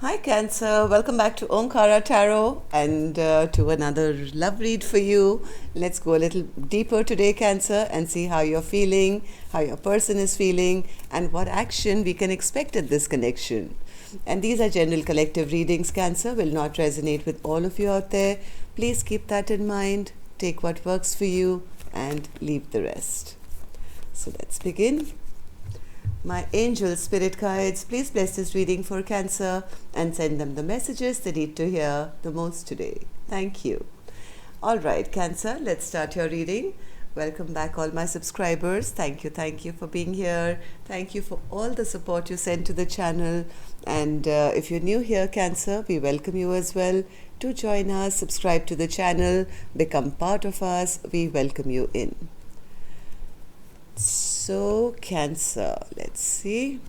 Hi Cancer, welcome back to Omkara Tarot and to another love read for you. Let's go a little deeper today, Cancer, and see how you're feeling, how your person is feeling, and what action we can expect at this connection. And these are general collective readings, Cancer, will not resonate with all of you out there. Please keep that in mind, take what works for you, and leave the rest. So let's begin. My angel spirit guides, please bless this reading for Cancer and send them the messages they need to hear the most today. Thank you. All right, Cancer, let's start your reading. Welcome back, all my subscribers. Thank you for being here. Thank you for all the support you send to the channel. And if you're new here, Cancer, we welcome you as well. To join us, subscribe to the channel, become part of us. We welcome you in. So, Cancer, let's see.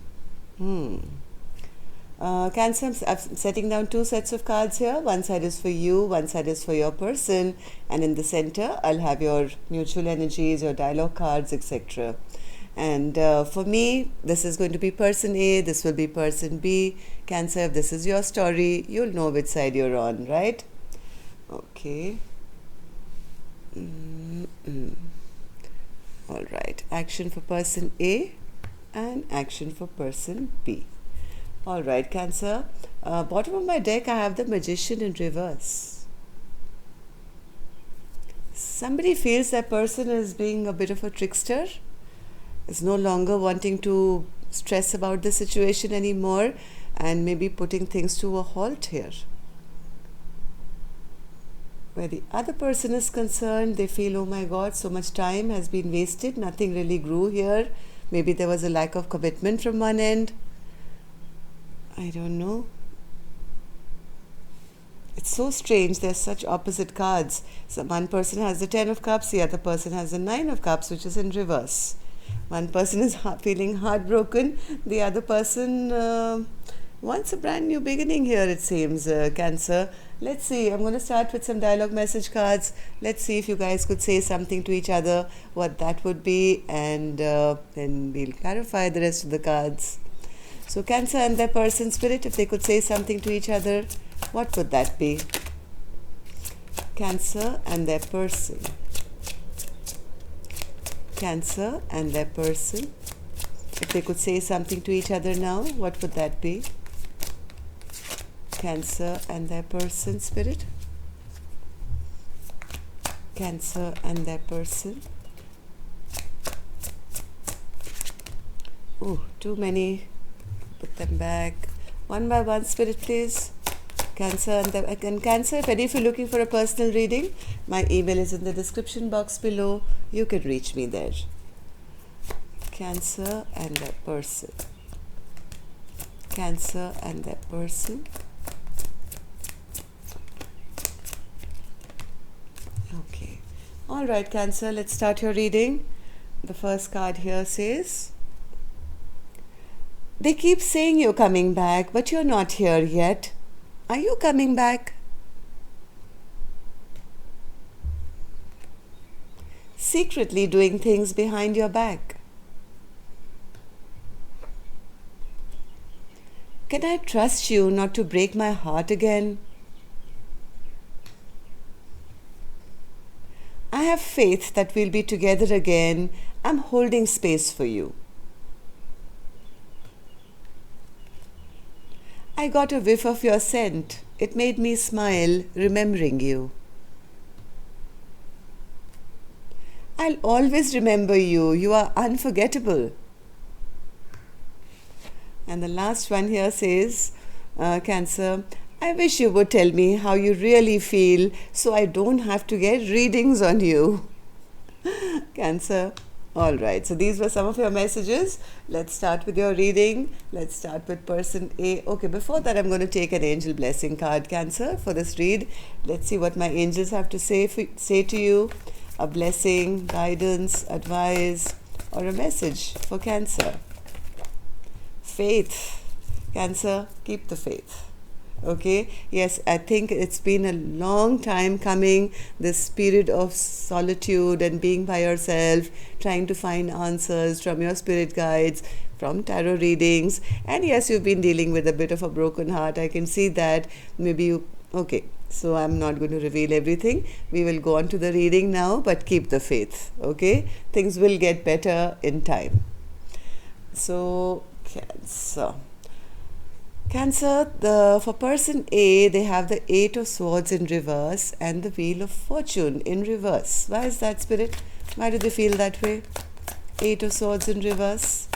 Cancer, I'm setting down two sets of cards here. One side is for you, one side is for your person. And in the center, I'll have your mutual energies, your dialogue cards, etc. And for me, this is going to be person A, this will be person B. Cancer, if this is your story, you'll know which side you're on, right? Okay. All right, action for person A and action for person B. All right, Cancer. Bottom of my deck, I have the Magician in reverse. Somebody feels that person is being a bit of a trickster, is no longer wanting to stress about the situation anymore and maybe putting things to a halt here. Where the other person is concerned, they feel, oh my God, so much time has been wasted, nothing really grew here. Maybe there was a lack of commitment from one end. I don't know. It's so strange, there's such opposite cards. So one person has the 10 of cups, the other person has the 9 of cups, which is in reverse. One person is feeling heartbroken, the other person wants a brand new beginning here, it seems, Cancer. Let's see, I'm going to start with some dialogue message cards. Let's see if you guys could say something to each other, what that would be, and then we'll clarify the rest of the cards. So Cancer and their person spirit, if they could say something to each other, what would that be? Cancer and their person. Cancer and their person. If they could say something to each other now, what would that be? Cancer and their person spirit. Cancer and their person. Oh, too many. Put them back. One by one, spirit, please. Cancer and Cancer, if any of you are looking for a personal reading, my email is in the description box below. You can reach me there. Cancer and their person. Cancer and their person. Okay. All right, Cancer, let's start your reading. The first card here says, they keep saying you're coming back, but you're not here yet. Are you coming back? Secretly doing things behind your back. Can I trust you not to break my heart again? I have faith that we'll be together again. I'm holding space for you. I got a whiff of your scent. It made me smile, remembering you. I'll always remember you. You are unforgettable. And the last one here says, Cancer, I wish you would tell me how you really feel so I don't have to get readings on you. Cancer. All right, so these were some of your messages. Let's start with your reading. Let's start with person A. Okay, before that, I'm going to take an angel blessing card, Cancer, for this read. Let's see what my angels have to say to you. A blessing, guidance, advice, or a message for Cancer. Faith. Cancer, keep the faith. Okay, yes, I think it's been a long time coming, this period of solitude and being by yourself, trying to find answers from your spirit guides, from tarot readings. And yes, you've been dealing with a bit of a broken heart. I can see that. Maybe you, okay. So I'm not going to reveal everything. We will go on to the reading now, but keep the faith, okay? Things will get better in time. So, Cancer. Cancer, for person A, they have the Eight of Swords in reverse and the Wheel of Fortune in reverse. Why is that, Spirit? Why do they feel that way? Eight of Swords in reverse.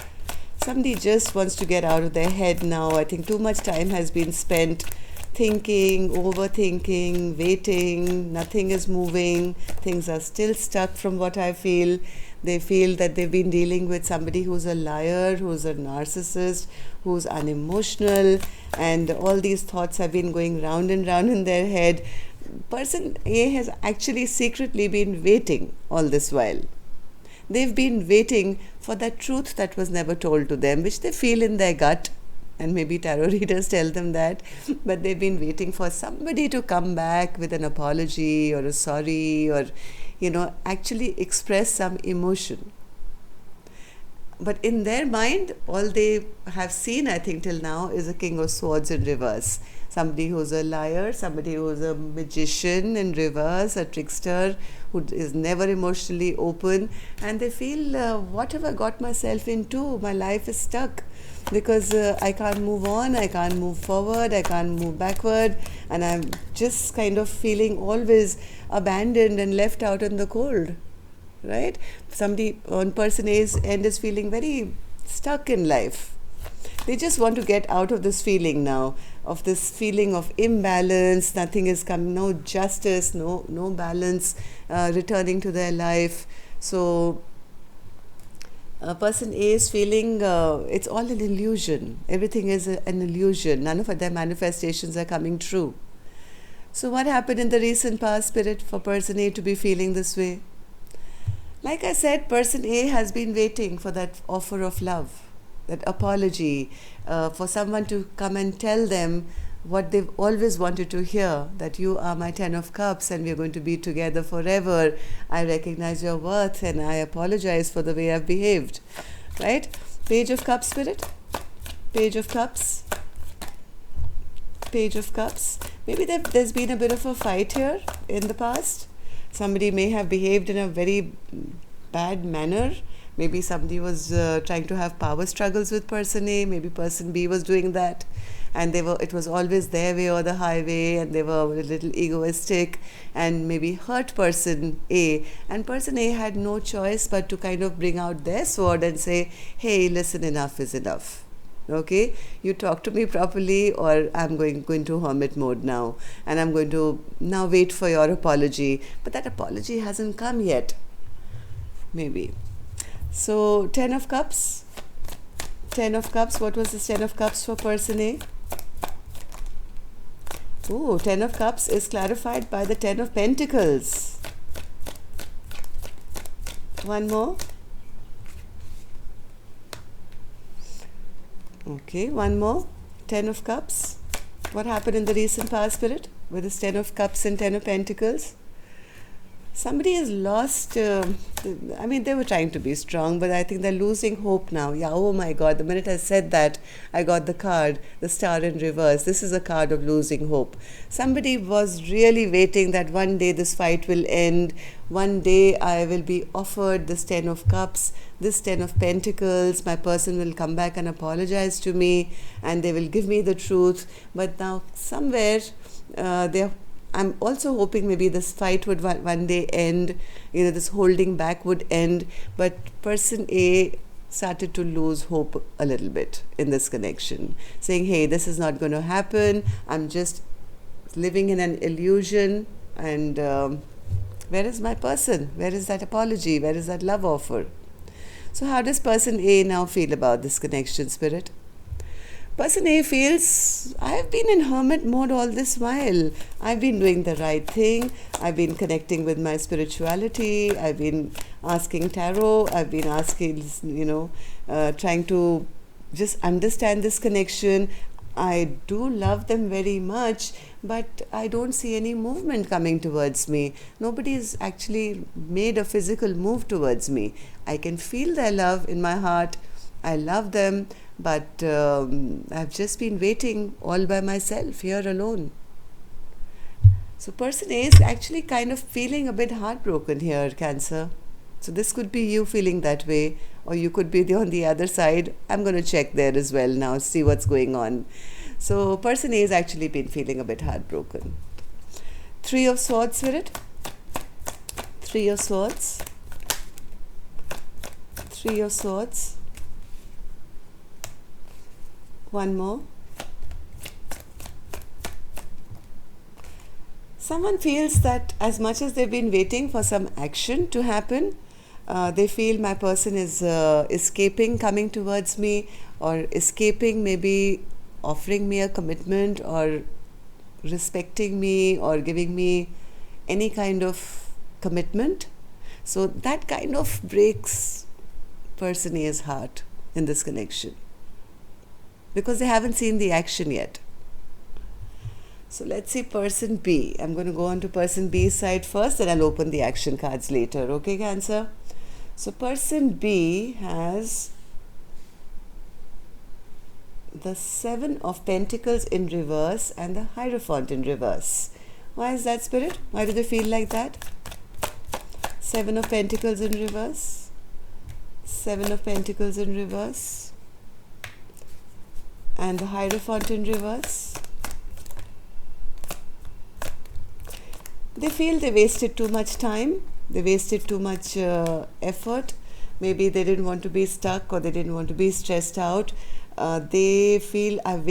Somebody just wants to get out of their head now. I think too much time has been spent thinking, overthinking, waiting. Nothing is moving. Things are still stuck from what I feel. They feel that they've been dealing with somebody who's a liar, who's a narcissist, who's unemotional, and all these thoughts have been going round and round in their head. Person A has actually secretly been waiting all this while. They've been waiting for that truth that was never told to them, which they feel in their gut. And maybe tarot readers tell them that, but they've been waiting for somebody to come back with an apology or a sorry, or, actually express some emotion. But in their mind, all they have seen, I think, till now is a King of Swords in reverse. Somebody who's a liar, somebody who's a magician in reverse, a trickster who is never emotionally open. And they feel, what have I got myself into? My life is stuck because I can't move on, I can't move forward, I can't move backward. And I'm just kind of feeling always abandoned and left out in the cold. Right? Somebody on person A's end is feeling very stuck in life. They just want to get out of this feeling now, of this feeling of imbalance. Nothing is coming, no justice, no balance returning to their life. So person A is feeling it's all an illusion. Everything is an illusion. None of their manifestations are coming true. So what happened in the recent past, Spirit, for person A to be feeling this way? Like I said, person A has been waiting for that offer of love, that apology, for someone to come and tell them what they've always wanted to hear, that you are my Ten of Cups and we're going to be together forever. I recognize your worth and I apologize for the way I've behaved. Right? Page of Cups, Spirit. Page of Cups. Page of Cups. Maybe there's been a bit of a fight here in the past. Somebody may have behaved in a very bad manner. Maybe somebody was trying to have power struggles with person A. Maybe person B was doing that. And it was always their way or the highway, and they were a little egoistic and maybe hurt person A. And person A had no choice but to kind of bring out their sword and say, hey, listen, enough is enough. Okay, you talk to me properly or I'm going to hermit mode now, and I'm going to now wait for your apology. But that apology hasn't come yet. Maybe. So, Ten of Cups. Ten of Cups. What was this Ten of Cups for person A? Oh, Ten of Cups is clarified by the Ten of Pentacles. One more. Okay, one more. Ten of Cups. What happened in the recent past, Spirit, with this Ten of Cups and Ten of Pentacles? Somebody has lost, they were trying to be strong, but I think they're losing hope now. Yeah, oh my God, the minute I said that, I got the card, the Star in reverse. This is a card of losing hope. Somebody was really waiting that one day this fight will end. One day I will be offered this Ten of Cups, this Ten of Pentacles. My person will come back and apologize to me, and they will give me the truth. But now somewhere I'm also hoping maybe this fight would one day end, this holding back would end, but person A started to lose hope a little bit in this connection, saying, hey, this is not going to happen, I'm just living in an illusion, and where is my person? Where is that apology? Where is that love offer? So how does person A now feel about this connection, Spirit? Person A feels, I've been in hermit mode all this while. I've been doing the right thing. I've been connecting with my spirituality. I've been asking tarot. I've been asking, trying to just understand this connection. I do love them very much, but I don't see any movement coming towards me. Nobody has actually made a physical move towards me. I can feel their love in my heart, I love them, but I've just been waiting all by myself here alone. So person A is actually kind of feeling a bit heartbroken here, Cancer. So this could be you feeling that way, or you could be on the other side. I'm going to check there as well now, see what's going on. So person A has actually been feeling a bit heartbroken. Three of Swords, Spirit. Three of Swords. Three of Swords. One more. Someone feels that as much as they've been waiting for some action to happen, they feel my person is escaping coming towards me, or escaping maybe offering me a commitment, or respecting me, or giving me any kind of commitment. So that kind of breaks person A's heart in this connection, because they haven't seen the action yet. So let's see person B. I'm going to go on to person B's side first, and I'll open the action cards later. Okay, Cancer? So person B has the Seven of Pentacles in reverse and the Hierophant in reverse. Why is that, Spirit? Why do they feel like that? Seven of Pentacles in reverse. Seven of Pentacles in reverse. And the Hierophant in reverse. They feel they wasted too much time, they wasted too much effort. Maybe they didn't want to be stuck, or they didn't want to be stressed out. They feel I've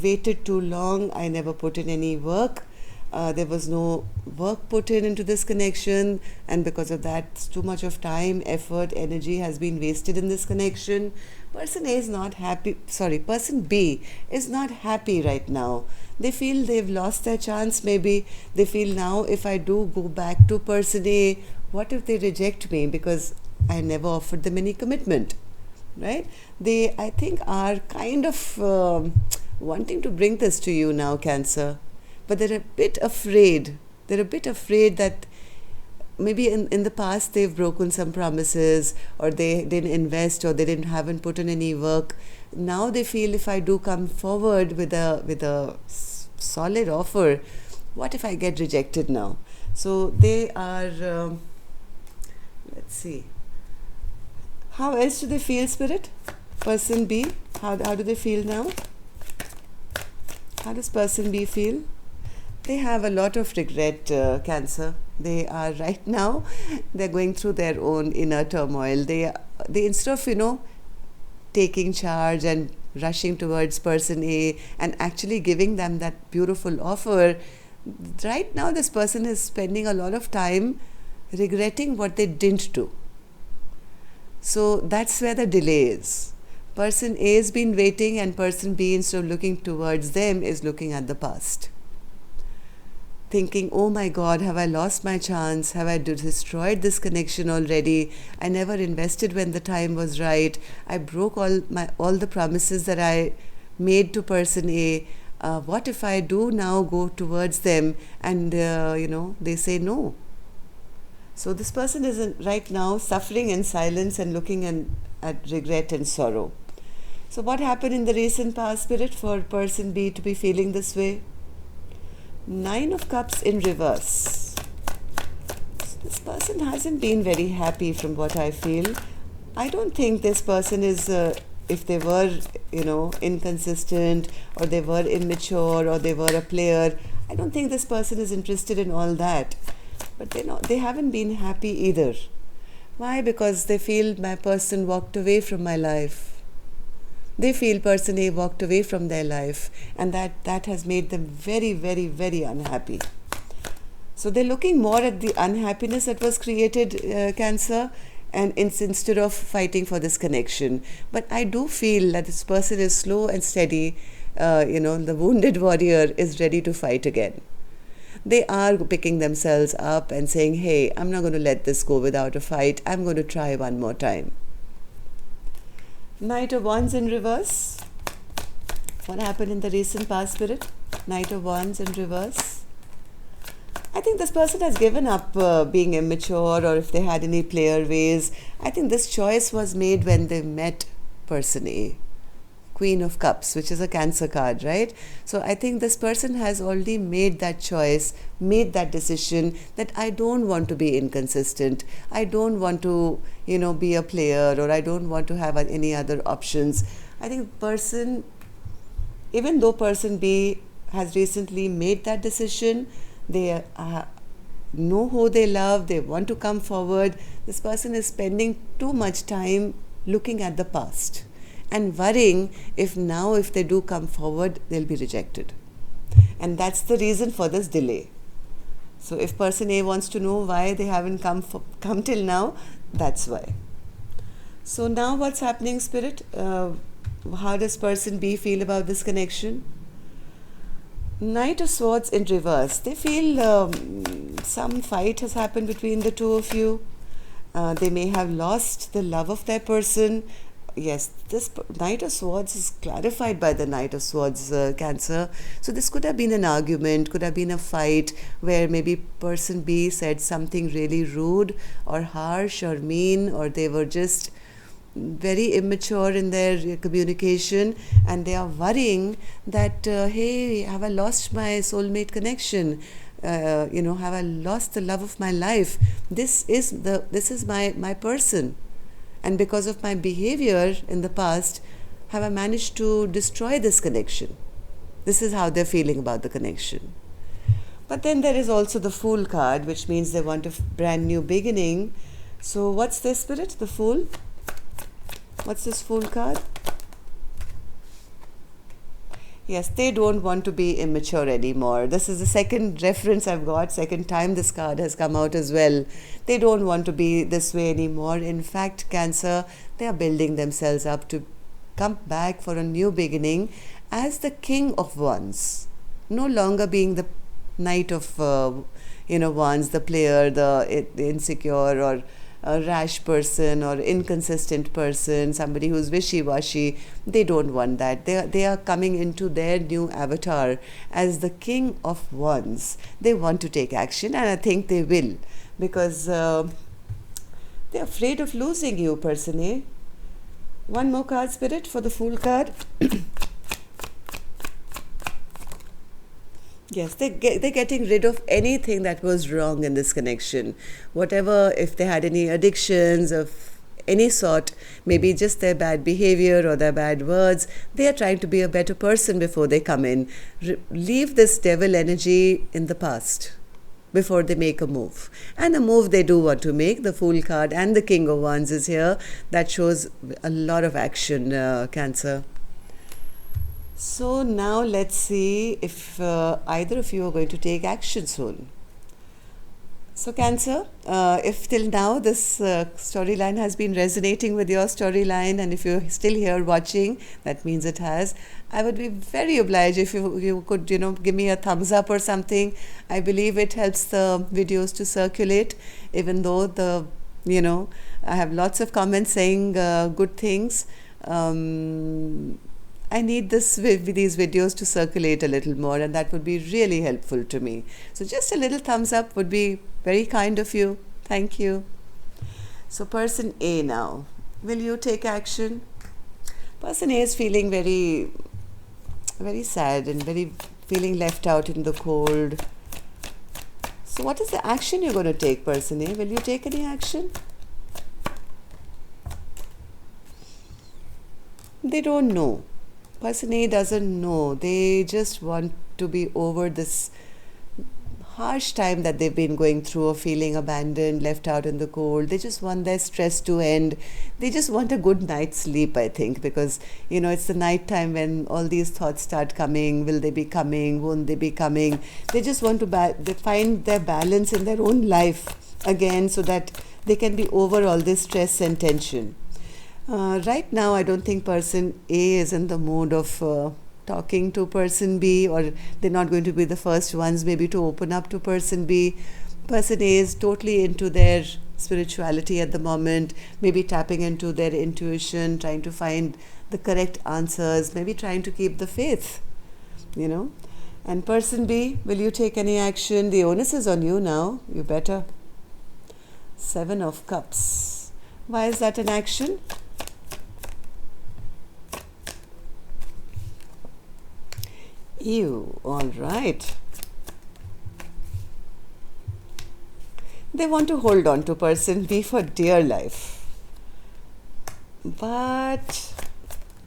waited too long, I never put in any work. There was no work put into this connection, and because of that, too much of time, effort, energy has been wasted in this connection. Person A is not happy, person B is not happy right now. They feel they've lost their chance. Maybe they feel now, if I do go back to person A, what if they reject me because I never offered them any commitment, right? They, I think, are kind of wanting to bring this to you now, Cancer. But they're a bit afraid. They're a bit afraid that maybe in the past they've broken some promises, or they didn't invest, or they haven't put in any work. Now they feel, if I do come forward with a solid offer, what if I get rejected now? So they are, let's see. How else do they feel, Spirit? Person B, how do they feel now? How does person B feel? They have a lot of regret, Cancer. They are right now, they're going through their own inner turmoil. They instead of, taking charge and rushing towards person A and actually giving them that beautiful offer, right now this person is spending a lot of time regretting what they didn't do. So that's where the delay is. Person A has been waiting, and person B, instead of looking towards them, is looking at the past, thinking, oh my God, have I lost my chance? Have I destroyed this connection already? I never invested when the time was right. I broke all the promises that I made to person A. What if I do now go towards them and, they say no? So this person is right now suffering in silence and looking at regret and sorrow. So what happened in the recent past, Spirit, for person B to be feeling this way? Nine of Cups in reverse. So this person hasn't been very happy from what I feel. I don't think this person is, if they were, inconsistent, or they were immature, or they were a player, I don't think this person is interested in all that. But they haven't been happy either. Why? Because they feel my person walked away from my life. They feel person A walked away from their life, and that has made them very, very, very unhappy. So they're looking more at the unhappiness that was created, Cancer, and instead of fighting for this connection. But I do feel that this person is slow and steady. The wounded warrior is ready to fight again. They are picking themselves up and saying, hey, I'm not going to let this go without a fight. I'm going to try one more time. Knight of Wands in reverse. What happened in the recent past, Spirit? Knight of Wands in reverse. I think this person has given up being immature, or if they had any player ways. I think this choice was made when they met person A. Queen of Cups, which is a Cancer card, right? So I think this person has already made that choice, made that decision that I don't want to be inconsistent. I don't want to, be a player, or I don't want to have any other options. I think person, even though person B has recently made that decision, they know who they love, they want to come forward. This person is spending too much time looking at the past and worrying if they do come forward, they'll be rejected. And that's the reason for this delay. So if person A wants to know why they haven't come till now, that's why. So now what's happening, Spirit? How does person B feel about this connection? Knight of Swords in reverse. They feel some fight has happened between the two of you. They may have lost the love of their person. Yes, this Knight of Swords is clarified by the Knight of Swords, Cancer. So this could have been an argument, could have been a fight where maybe person B said something really rude or harsh or mean, or they were just very immature in their communication, and they are worrying that, hey, have I lost my soulmate connection? Have I lost the love of my life? This is my person. And because of my behavior in the past, have I managed to destroy this connection? This is how they're feeling about the connection. But then there is also the Fool card, which means they want a brand new beginning. So what's their Spirit? The Fool? What's this Fool card? Yes, they don't want to be immature anymore. This is the second reference I've got, second time this card has come out as well. They don't want to be this way anymore. In fact, Cancer, they are building themselves up to come back for a new beginning as the King of Wands. No longer being the Knight of Wands, the player, the insecure or a rash person or inconsistent person, somebody who's wishy-washy. They don't want that. They are coming into their new avatar as the King of Wands. They want to take action, and I think they will, because they're afraid of losing you, person A. One more card, Spirit, for the Fool card. Yes, they're getting rid of anything that was wrong in this connection. Whatever, if they had any addictions of any sort, maybe just their bad behavior or their bad words, they are trying to be a better person before they come in. Leave this devil energy in the past before they make a move. And the move they do want to make, the Fool card and the King of Wands is here. That shows a lot of action, Cancer. So now let's see if either of you are going to take action soon. So Cancer, if till now this storyline has been resonating with your storyline, and if you're still here watching, that means it has. I would be very obliged if you could, give me a thumbs up or something. I believe it helps the videos to circulate, even though I have lots of comments saying good things. I need these videos to circulate a little more, and that would be really helpful to me. So just a little thumbs up would be very kind of you. Thank you. So person A now. Will you take action? Person A is feeling very, very sad and very feeling left out in the cold. So what is the action you're going to take, person A? Will you take any action? They don't know. Person A doesn't know. They just want to be over this harsh time that they've been going through of feeling abandoned, left out in the cold. They just want their stress to end. They just want a good night's sleep, I think, because, it's the night time when all these thoughts start coming. Will they be coming? Won't they be coming? They just want to they find their balance in their own life again so that they can be over all this stress and tension. Right now, I don't think person A is in the mood of talking to person B, or they're not going to be the first ones maybe to open up to person B. Person A is totally into their spirituality at the moment, maybe tapping into their intuition, trying to find the correct answers, maybe trying to keep the faith, And person B, will you take any action? The onus is on you now. You better. 7 of Cups. Why is that an action? You, all right. They want to hold on to person B for dear life. But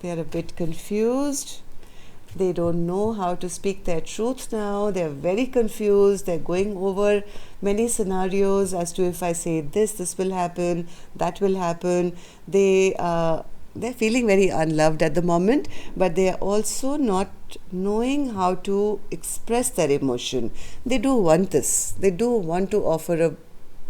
they are a bit confused. They don't know how to speak their truth now. They're very confused. They're going over many scenarios as to if I say this, this will happen, that will happen. They're feeling very unloved at the moment, but they are also not knowing how to express their emotion. They do want this. They do want to offer a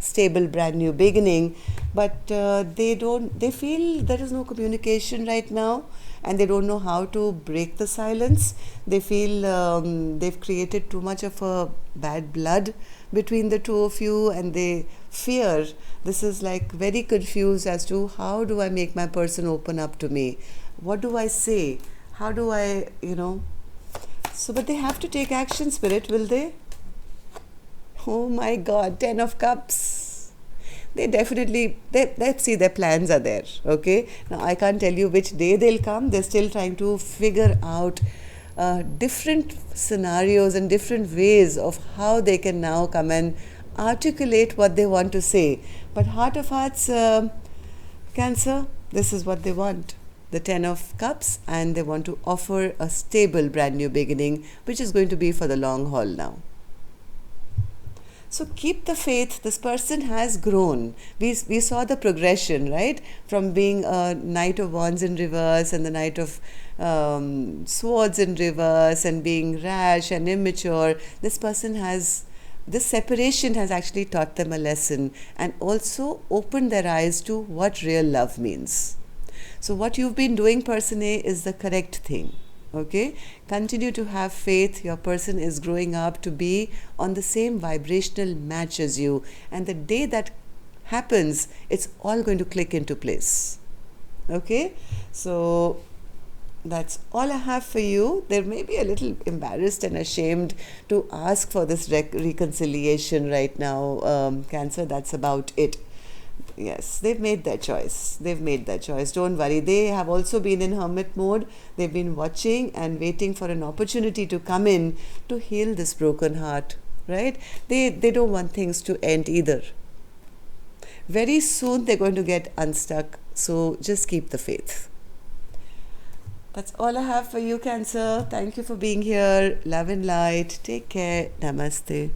stable brand new beginning, but they feel there is no communication right now, and they don't know how to break the silence. They feel they've created too much of a bad blood between the two of you, and they fear this is like very confused as to how do I make my person open up to me, what do I say, how do I, so but they have to take action, Spirit, will they? Oh my God, 10 of Cups. They definitely, let's see, their plans are there, okay? Now, I can't tell you which day they'll come. They're still trying to figure out different scenarios and different ways of how they can now come and articulate what they want to say. But Heart of Hearts, Cancer, this is what they want. The 10 of Cups, and they want to offer a stable brand new beginning, which is going to be for the long haul now. So keep the faith. This person has grown. We saw the progression, right? From being a Knight of Wands in reverse and the Knight of Swords in reverse and being rash and immature. This separation has actually taught them a lesson and also opened their eyes to what real love means. So what you've been doing, Person A, is the correct thing. Okay, continue to have faith. Your person is growing up to be on the same vibrational match as you, and the day that happens, it's all going to click into place. Okay, so that's all I have for you. They may be a little embarrassed and ashamed to ask for this reconciliation right now, Cancer. That's about it. Yes, they've made their choice. They've made their choice. Don't worry. They have also been in hermit mode. They've been watching and waiting for an opportunity to come in to heal this broken heart, right? They don't want things to end either. Very soon they're going to get unstuck. So just keep the faith. That's all I have for you, Cancer. Thank you for being here. Love and light. Take care. Namaste.